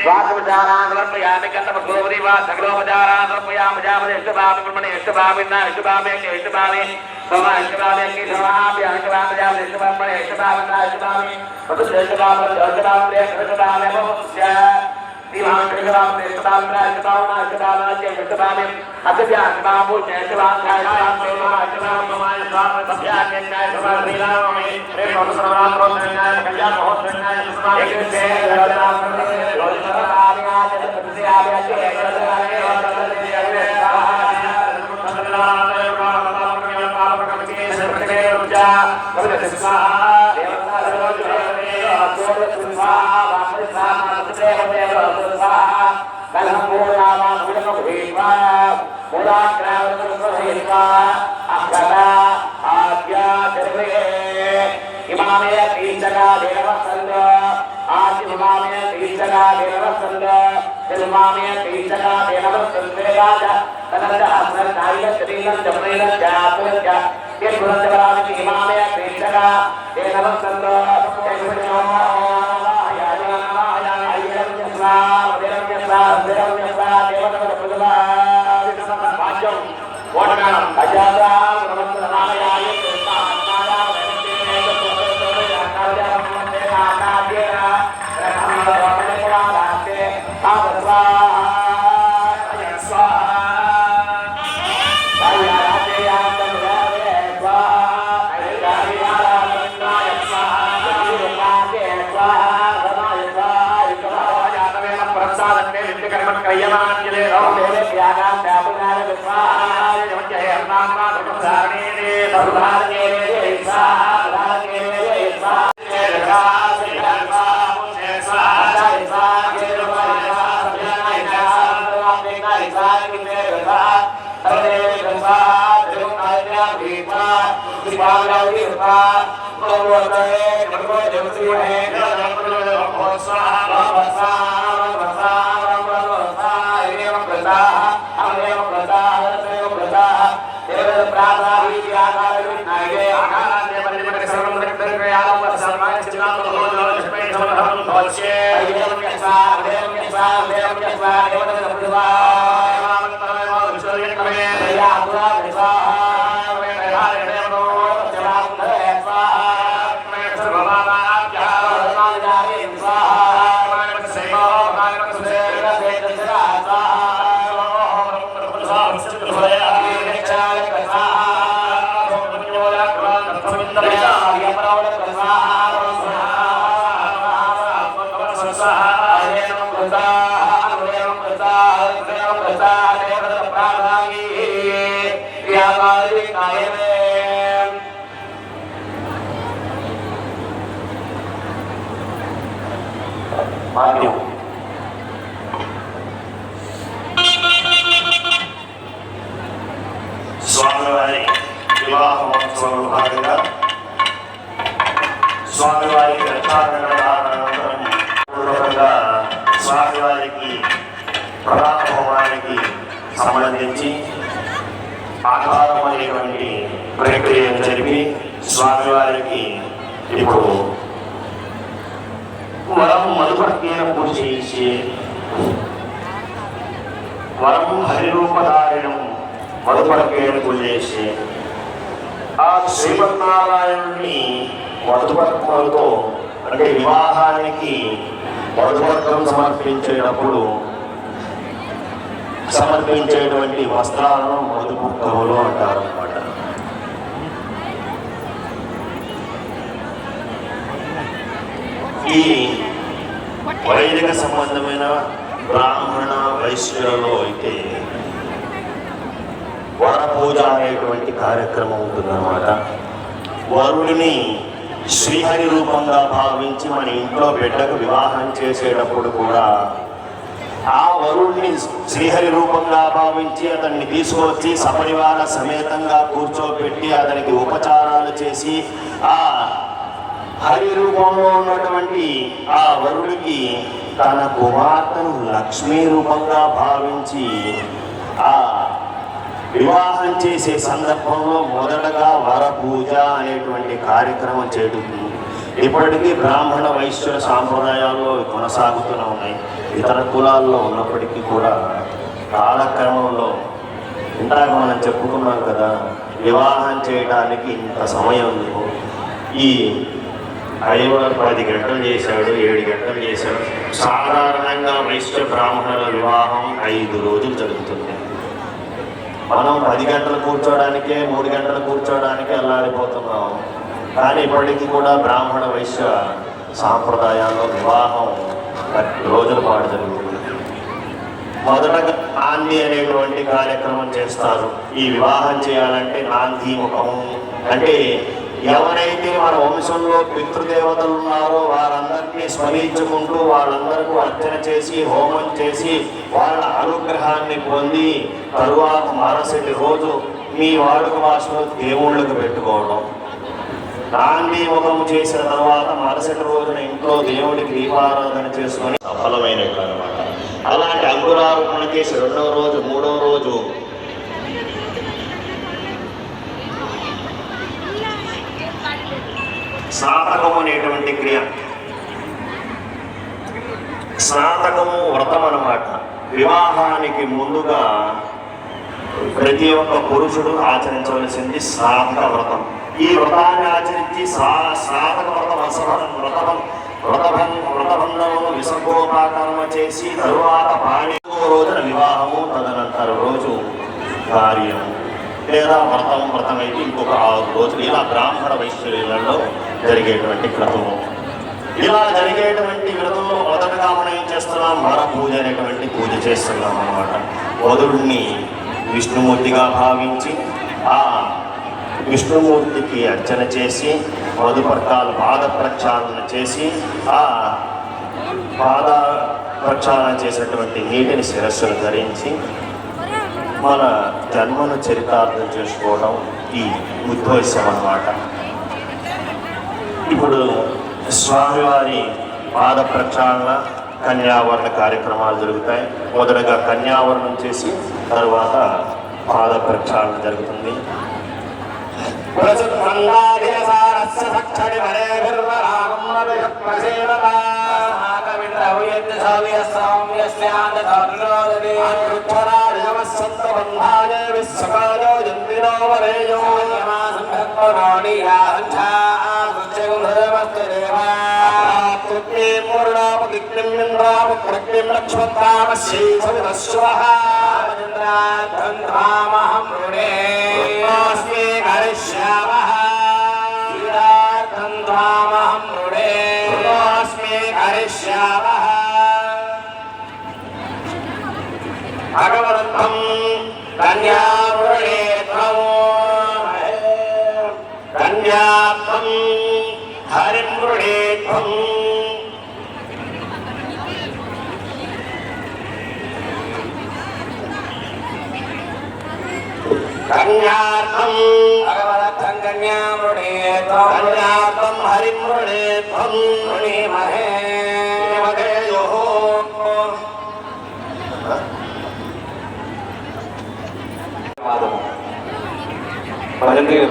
स्वात्मचारान्वर्पयामि कन्नमगोवरी वा सकलोपचारान्वर्पयामि जामदे इष्टभामि ब्रह्मणे इष्टभामि न इष्टभामि इष्टभामि समा इष्टभामि समापि इष्टभामि जामदे इष्टभामि ब्रह्मणे इष्टभामि न इष्टभामि तदुष्ट इष्टभामि इष्टभामि इष्टभामि भवस्य दिवां इष्टभामि इष्टभामि न इष्टभामि न इष्टभामि इष्टभामि अद्या इष्टभामि इष्टभामि इष्टभामि ममाय स्वामी भक्त्यान्याय समाधि नामि प्रेम सर्वनात्रो संज्ञाय कल्याण हो संज्ञाय एक से స్వామివారి వివాహ మహోత్సవంలో భాగంగా స్వామివారికి రక్షాబంధనంగా స్వామివారికి ప్రధాన హోమానికి సంబంధించి ఆధారం అనేటువంటి ప్రక్రియను జరిపి స్వామివారికి ఇప్పుడు వరం మధుపర్కేన పూజ చేయించి వరం హరిరూపధారిణం మధుపర్కేన పూజ చేసి ఆ శ్రీమన్నారాయణుని మధుపర్కములతో అంటే వివాహానికి మధుపర్కం సమర్పించేటువంటి వస్త్రాలను మధుపర్కములు అంటారు అన్నమాట. ఈ వైదిక సంబంధమైన బ్రాహ్మణ వైశ్యులలో అయితే వర పూజ అనేటువంటి కార్యక్రమం ఉంటుందన్నమాట. వరుడిని శ్రీహరి రూపంగా భావించి మన ఇంట్లో బిడ్డకు వివాహం చేసేటప్పుడు కూడా ఆ వరుడిని శ్రీహరి రూపంగా భావించి అతన్ని తీసుకొచ్చి సపరివార సమేతంగా కూర్చోబెట్టి అతనికి ఉపచారాలు చేసి ఆ హరి రూపంలో ఉన్నటువంటి ఆ వరుడికి తన కుమార్తెను లక్ష్మీ రూపంగా భావించి ఆ వివాహం చేసే సందర్భంలో మొదటగా వర పూజ అనేటువంటి కార్యక్రమం ఇప్పటికీ బ్రాహ్మణ వైశ్యుల సాంప్రదాయాల్లో కొనసాగుతూనే ఉన్నాయి. ఇతర కులాల్లో ఉన్నప్పటికీ కూడా కాలక్రమంలో ఇందాక మనం చెప్పుకున్నాం కదా, వివాహం చేయడానికి ఇంత సమయం ఉంది. ఈ అయ్యవారు 10 గంటలు చేశాడు, 7 గంటలు చేశాడు. సాధారణంగా వైశ్య బ్రాహ్మణుల వివాహం 5 రోజులు జరుగుతుంది. మనం 10 గంటలు కూర్చోడానికే 3 గంటలు కూర్చోడానికే అల్లాడిపోతున్నాం. కానీ ఇప్పటికీ కూడా బ్రాహ్మణ వైశ్య సాంప్రదాయాల్లో వివాహం 10 రోజుల పాటు జరుగుతుంది. మొదటగా నాంది అనేటువంటి కార్యక్రమం చేస్తారు. ఈ వివాహం చేయాలంటే నాంది ముఖము అంటే ఎవరైతే మన వంశంలో పితృదేవతలు ఉన్నారో వారందరినీ స్మరించుకుంటూ వాళ్ళందరికీ అర్చన చేసి హోమం చేసి వాళ్ళ అనుగ్రహాన్ని పొంది తరువాత మరుసటి రోజు మీ వాడుక భాషలో దేవుళ్ళకు పెట్టుకోవడం. నాంది ముఖం చేసిన తర్వాత మరుసటి రోజున ఇంట్లో దేవుడికి దీపారాధన చేసుకొని సఫలమైనట్లు అనమాట. అలాంటి అంకురారోపణ చేసి 2వ రోజు 3వ రోజు స్నాతకము అనేటువంటి క్రియ. స్నాతకము వ్రతం అన్నమాట. వివాహానికి ముందుగా ప్రతి ఒక్క పురుషుడు ఆచరించవలసింది స్నాతక వ్రతం. ఈ వ్రతాన్ని ఆచరించి స్నాతక వ్రతబంధమును విసర్గోపాకర్మ చేసి తరువాత పాణికో రోజున వివాహము, తదనంతర రోజు కార్యము లేదా వ్రతం అయితే ఇంకొక 6 రోజులు. ఇలా బ్రాహ్మణ వైశ్యులలో జరిగేటువంటి వ్రతము. ఇలా జరిగేటువంటి వ్రతంలో మొదటగా మనం ఏం చేస్తున్నాం, వర పూజ అనేటువంటి పూజ చేస్తున్నాం అన్నమాట. వధుడిని విష్ణుమూర్తిగా భావించి ఆ విష్ణుమూర్తికి అర్చన చేసి వధుపర్కాలు పాద ప్రక్షాళన చేసి ఆ పాద ప్రక్షాళన చేసినటువంటి నీటిని శిరస్సును ధరించి మన జన్మను చరితార్థం చేసుకోవడం ఈ ఉద్దేశం అన్నమాట. ఇప్పుడు స్వామివారి పాద ప్రక్షాళన కన్యావరణ కార్యక్రమాలు జరుగుతాయి. మొదటగా కన్యావరణం చేసి తరువాత పాద ప్రక్షాళన జరుగుతుంది. భగవంతం కన్యాత్వం హరిం మృడేత్వం కన్యాత్వం భగవతం కన్యామృడేత్వం కన్యాత్వం హరిం మృడేత్వం మృణీమహే మహేయోః.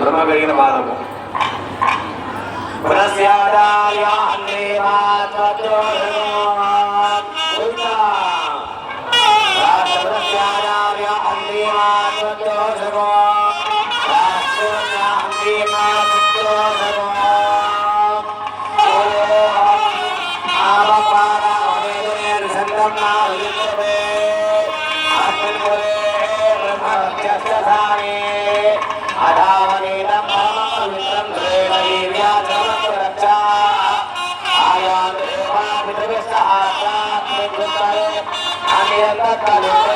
బ్రహ్మ కలిగిన పాదము. Namaste.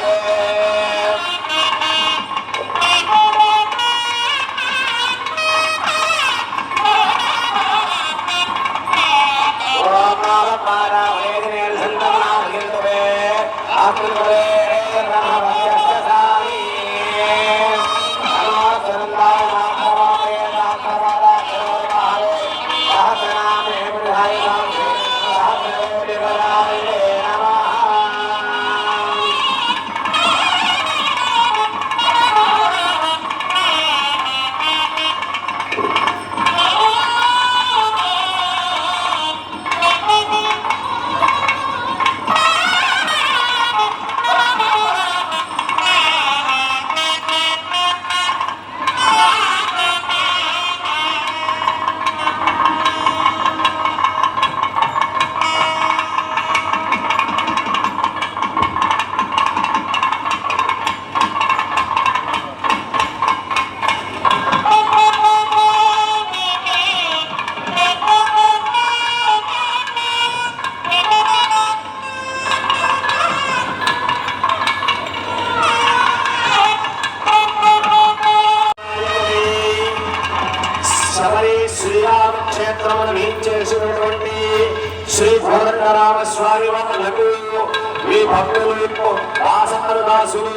క్షేత్రమును వీచేసినటువంటి శ్రీ కోదండరామస్వామి వారికి మీ భక్తులకు దాసరు దాసులు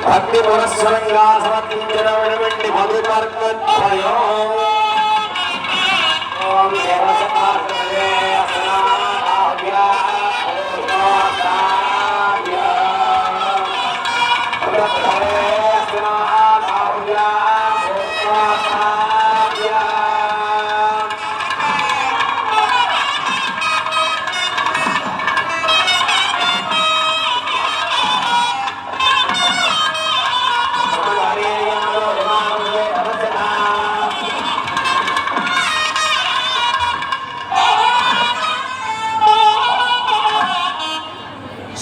భక్తి పురస్సరంగా సమర్పించినటువంటి మధుపర్కద్వయం ఓం దేవసమార్గమే అస్నాభ్య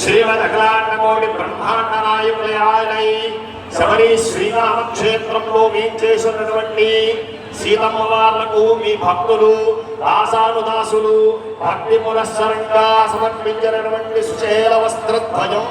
శ్రీమదఖలాండకోటి బ్రహ్మాండ నాయకులై శబరి శ్రీరామ క్షేత్రంలో వేంచేసినటువంటి సీతమ్మ వార్లకు మీ భక్తులు దాసానుదాసులు భక్తి పురస్సరంగా సమర్పించినటువంటి సుశేల వస్త్రధ్వజం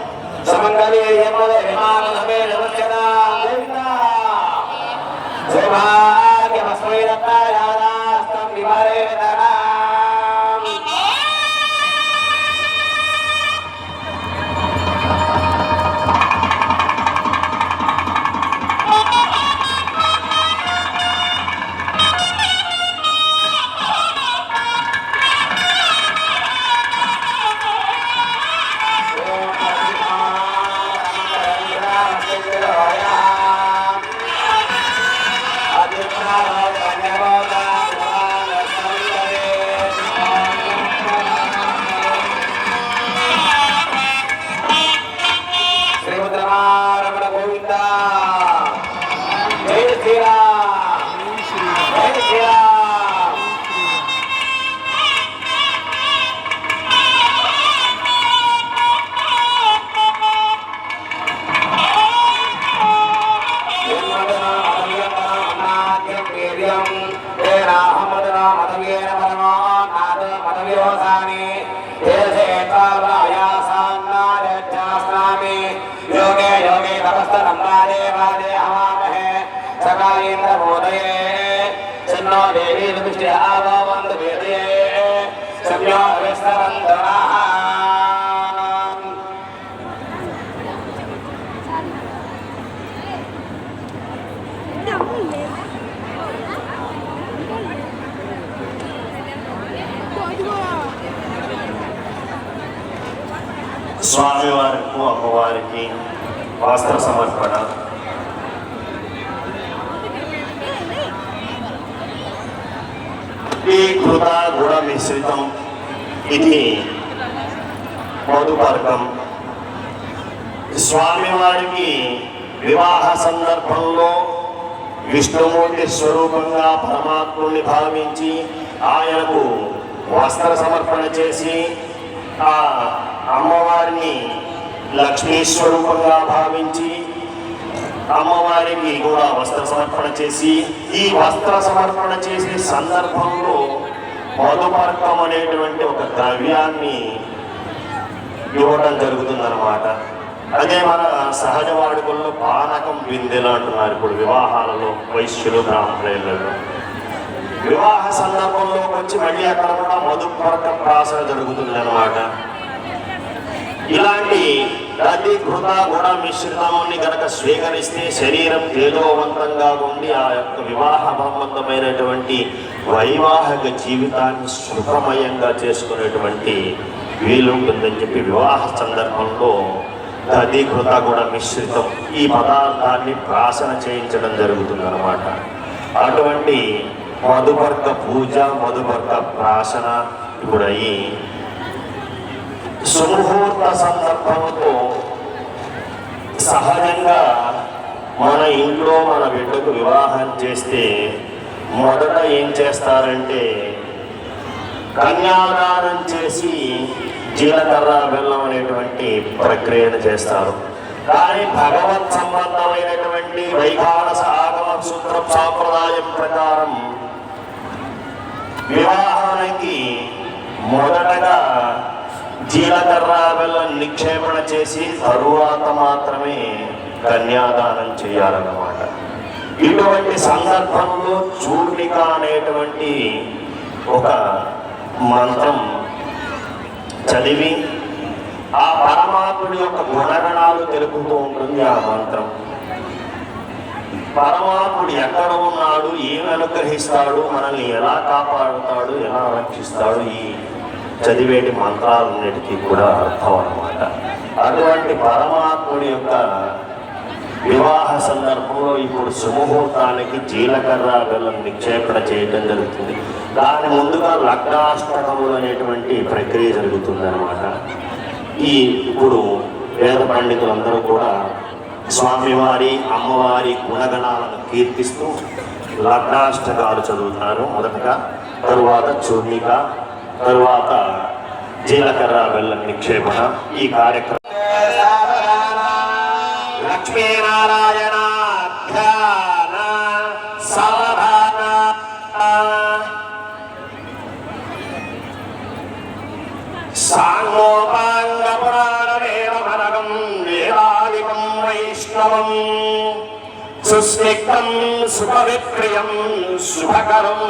योगे योगे तपस्तनं वादे वादे हवामहे सकायेन्द्रमोदये सन्नो देवी दृष्ट्या आववन्तु वेदये सम्यो विस्तवन्तुनः స్వామివారికి అమ్మవారికి వస్త్ర సమర్పణ ఈ కృత గుణ మిశ్రితం ఇది మధుపర్కం. స్వామివారికి వివాహ సందర్భంలో విష్ణుమూర్తి స్వరూపంగా పరమాత్ముని భావించి ఆయనకు వస్త్ర సమర్పణ చేసి ఆ అమ్మవారిని లక్ష్మీ స్వరూపంగా భావించి అమ్మవారికి కూడా వస్త్ర సమర్పణ చేసి ఈ వస్త్ర సమర్పణ చేసే సందర్భంలో మధుపర్కం అనేటువంటి ఒక ద్రవ్యాన్ని ఇవ్వడం జరుగుతుందన్నమాట. అదే మన సహజ వాడుకల్లో పానకం బిందెలు అంటున్నారు ఇప్పుడు వివాహాలలో వైశ్యులు బ్రాహ్మణులలో. వివాహ సందర్భంలో వచ్చి మళ్ళీ అక్కడ కూడా మధుపర్క ప్రాసన జరుగుతుంది అన్నమాట. ఇలాంటి ప్రతి ఘృత గుణ మిశ్రితాన్ని గనక స్వీకరిస్తే శరీరం తేజోవంతంగా ఉండి ఆ యొక్క వివాహ సంబంధమైనటువంటి వైవాహిక జీవితాన్ని సుఖమయంగా చేసుకునేటువంటి వీలుంటుందని చెప్పి వివాహ సందర్భంలో ప్రతి ఘృత గుణ మిశ్రితం ఈ పదార్థాన్ని ప్రాసన చేయించడం జరుగుతుంది అన్నమాట. అటువంటి మధుపర్క పూజ మధుపర్క ప్రాసన ఇప్పుడు అయ్యి సుముహూర్త సందర్భంతో సహజంగా మన ఇంట్లో మన బిడ్డకు వివాహం చేస్తే మొదట ఏం చేస్తారంటే కన్యాదానం చేసి జీలకర్ర బెల్లం అనేటువంటి ప్రక్రియను చేస్తారు. కానీ భగవత్ సంబంధమైనటువంటి వైఖానస ఆగమ సూత్రం సాంప్రదాయం ప్రకారం వివాహానికి మొదటగా జీలకర్ర బెల్లం నిక్షేపణ చేసి తరువాత మాత్రమే కన్యాదానం చేయాలన్నమాట. ఇటువంటి సందర్భంలో చూర్ణిక అనేటువంటి ఒక మంత్రం చదివి ఆ పరమాత్ముడి యొక్క గుణగణాలు తెలుపుతూ ఉంటుంది ఆ మంత్రం. పరమాత్ముడు ఎక్కడ ఉన్నాడు, ఏమి అనుగ్రహిస్తాడు, మనల్ని ఎలా కాపాడుతాడు, ఎలా రక్షిస్తాడు, ఈ చదివేటి మంత్రాలన్నిటికీ కూడా అర్థం అన్నమాట. అటువంటి పరమాత్ముడి యొక్క వివాహ సందర్భంలో ఇప్పుడు సుముహూర్తానికి జీలకర్ర బెల్లం నిక్షేపణ చేయడం జరుగుతుంది. దాని ముందుగా లగ్నాష్టకములు అనేటువంటి ప్రక్రియ జరుగుతుంది అన్నమాట. ఇప్పుడు వేద పండితులందరూ కూడా స్వామివారి అమ్మవారి గుణగణాలను కీర్తిస్తూ లగ్నాష్టకాలు చదువుతారు మొదటగా, తరువాత చూర్ణిక, తరువాత జీలకర్ర బెల్లం నిక్షేపణ. ఈ కార్యక్రమం లక్ష్మీనారాయణ ధ్యాన సావధాన సాంగోపాంగ పురాణమేవమనగం వేదాదికం వైష్ణవం సుస్నిగ్ధం సుపవిప్రియం శుభకరం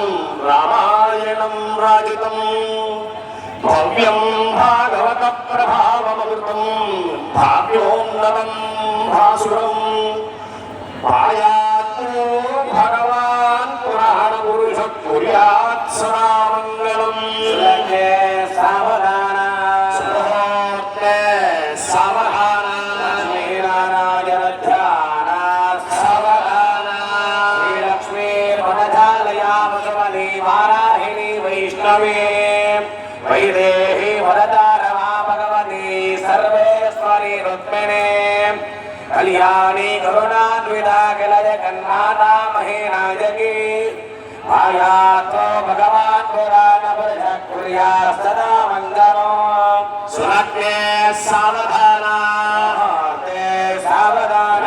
రామాయణం రాజితం భవ్యం భాగవత ప్రభావమృతం భావ్యోన్నతం భాసురం పాయాత్ భగవాన్ పురాణ పురుష కుర్యాత్ సదా మంగళం. సావధాన సావధాన శ్రీనారాయణ ధ్యాన సావధాన శ్రీలక్ష్మీ వనజాలయా వసవని వారాహిణి వైష్ణవే వైదేహి వరదారమా భగవతి సర్వేశ్వరి రుక్మిణే కళ్యాణి కరుణాన్వితా కిల జగన్మాతా మహేనాయకి ఆయాతో భగవాన్ పురాణ పురుష కుర్యాత్ సదా మంగళం. సునక్తే సావధాన సావధాన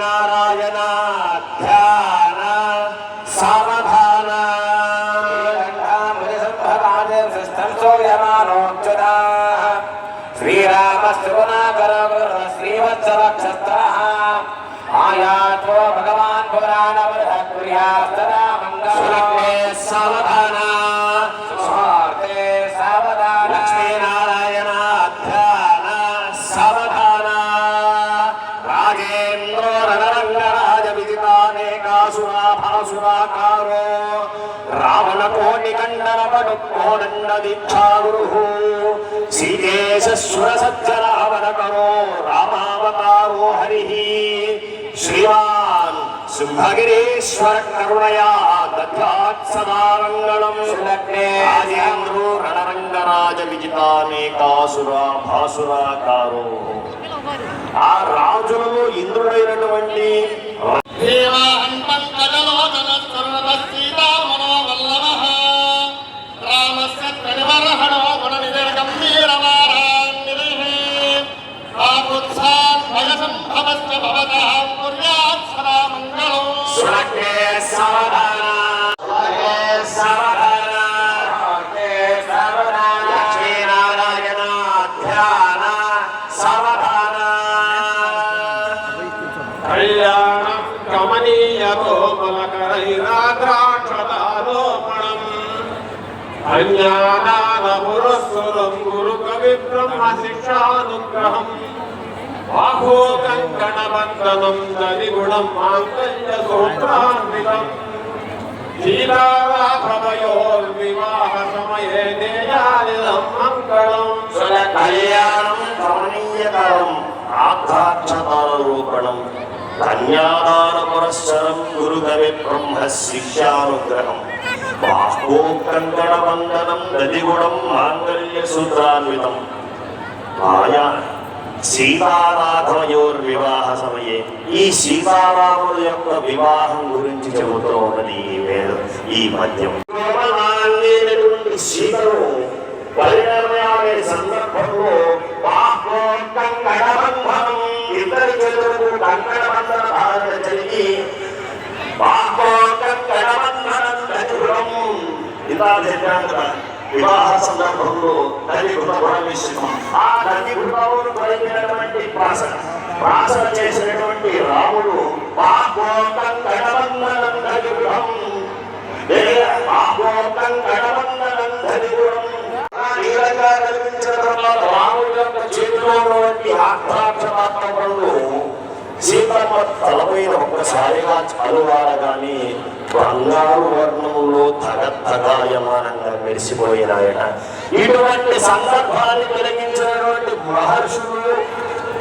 నారాయణ ధ్యాన సావధాన శ్రీరామస్తుగుణాకర శ్రీవత్సవక్షస్త్రః ఆయాతో భగవాన్ పురాణ పురుష కుర్యాత్ సదా మంగళం. సావధాన స్వార్థే సావధాన లక్ష్మీనారాయణ ధ్యాన సావధాన రాజేంద్రో రణరంగరాజ విదితానేకాసురాభాసురాకారో రావణ కోటి కండన పడు కోదండ దీక్షాగురు సీతేశుర సజ్జరావణకరో రామావతారో హరి శ్రీవాన్ సింహగిరీశ్వర కరుణయా దద్యాత్ సదా మంగళం. రాజేంద్రో రణరంగరాజ విజితానేకాసురా భాసురాకారో. ఆ రాజులలో ఇంద్రుడైనటువంటి లక్ష్మీనారాయణ ధ్యాన సావధాన కళ్యాణ కమనీయ గోపలకరైరాద్రాక్షతారోపణం అజ్ఞానాన పురస్సురం గురు కవి బ్రహ్మ శిక్షానుగ్రహం బాహో కంకణ బంధనం దదిగుణం మాంగళ్య సూత్రాన్వితం సీతారాఘవయోర్వివాహ సమయే దేయానిదం మంగళం. కళ్యాణం కమనీయకరం ఆధ్యాక్షతారూపణం కన్యాదాన పురస్సరం గురుకవి బ్రహ్మ శిష్యానుగ్రహం బాహో కంకణ బంధనం దదిగుణం మాంగళ్య సూత్రాన్వితం. ఆయా సీతారాఘవయోర్వివాహ సమయే ఈ సీతారాముల యొక్క వివాహం గురించి చెబుతూ ఉన్నది ఈ పద్యం. సీతను పరిణామయ్యే సందర్భంలో ఇద్దరి చేతులకు కంకణ బంధన ధారణ జరిగి ఇలా చెప్పాను కదా, వివాహ సందర్భంలో తల్లి గుణమిశ్రమం. ఆ తల్లి గుణమును కలిగినటువంటి ప్రాసన చేసినటువంటి రాముడు కంకణ బంధనం పండు సీతమ్మ తలపైన ఒక్కసారిగా చలువారగాని బంగారు వర్ణంలో తగతగాయమానంగా మెరిసిపోయినాయట. ఇటువంటి సందర్భాన్ని కలిగించినటువంటి మహర్షులు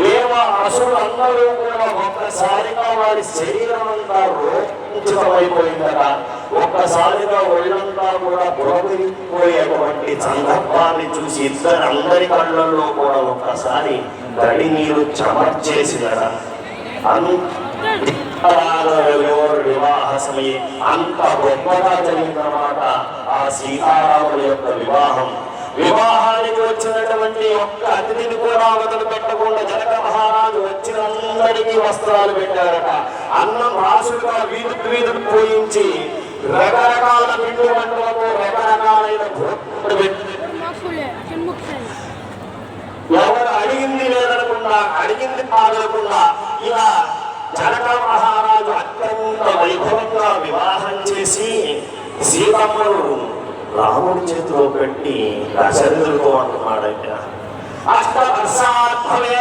దేవ అసులు అందరూ కూడా ఒక్కసారిగా వారి శరీరం అంతా రోచితమైపోయిందట. ఒక్కసారిగా ఒళ్ళంతా కూడా బురబిరిపోయేటువంటి సందర్భాన్ని చూసి అందరి కళ్ళల్లో కూడా ఒక్కసారి గడి నీరు చెమర్చేసినట. వివాహ సమయం అంత గొప్పగా జరిగిందన్నమాట ఆ సీతారాముల యొక్క వివాహం. వివాహానికి వచ్చినటువంటి ఒక్క అతిథిని కూడా వదిలి పెట్టకుండా జనక మహారాజు వచ్చిన అందరికీ వస్త్రాలు పెట్టారట. అన్నం రాసులుగా వీధులు పోయించి రకరకాల పిండి వంటలతో రకరకాలైన ఎవరు అడిగింది లేదనకుండా అడిగింది కాదనకుండా ఇలా జనక మహారాజు అత్యంత వైభవంగా వివాహం చేసి సీతమ్మను రాముడి చేతిలో పెట్టి దశరథుడితో అంటున్నాడట. అష్టవర్షార్థమే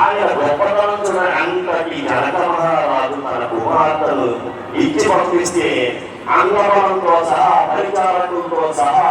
ఆయన గొప్పతనం చూడండి. అంతటి జనక మహారాజు తన కుమార్తెను ఇచ్చి పంపిస్తే అంగబలంతో సహా పరిచారకులతో సహా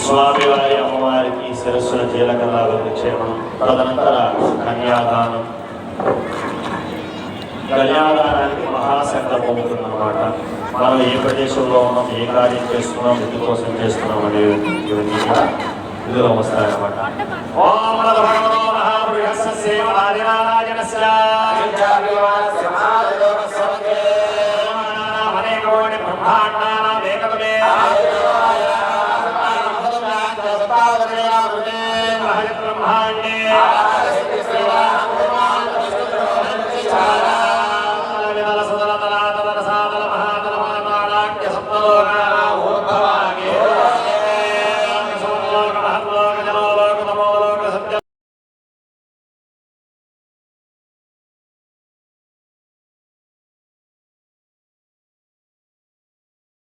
స్వామివారి అమ్మవారికి శిరస్సుల జీలకల్లాగా నిక్షేపం, తదనంతర కన్యాదానం. కన్యాదానానికి మహాసంకల్పం ఉంటుందన్నమాట. మనం ఏ ప్రదేశంలో ఉన్నాం, ఏ కార్యం చేస్తున్నాం, ఇంటి కోసం చేస్తున్నాం అనేవి ఇవన్నీ కూడా ఇందులో వస్తాయన్నమాట. ఓం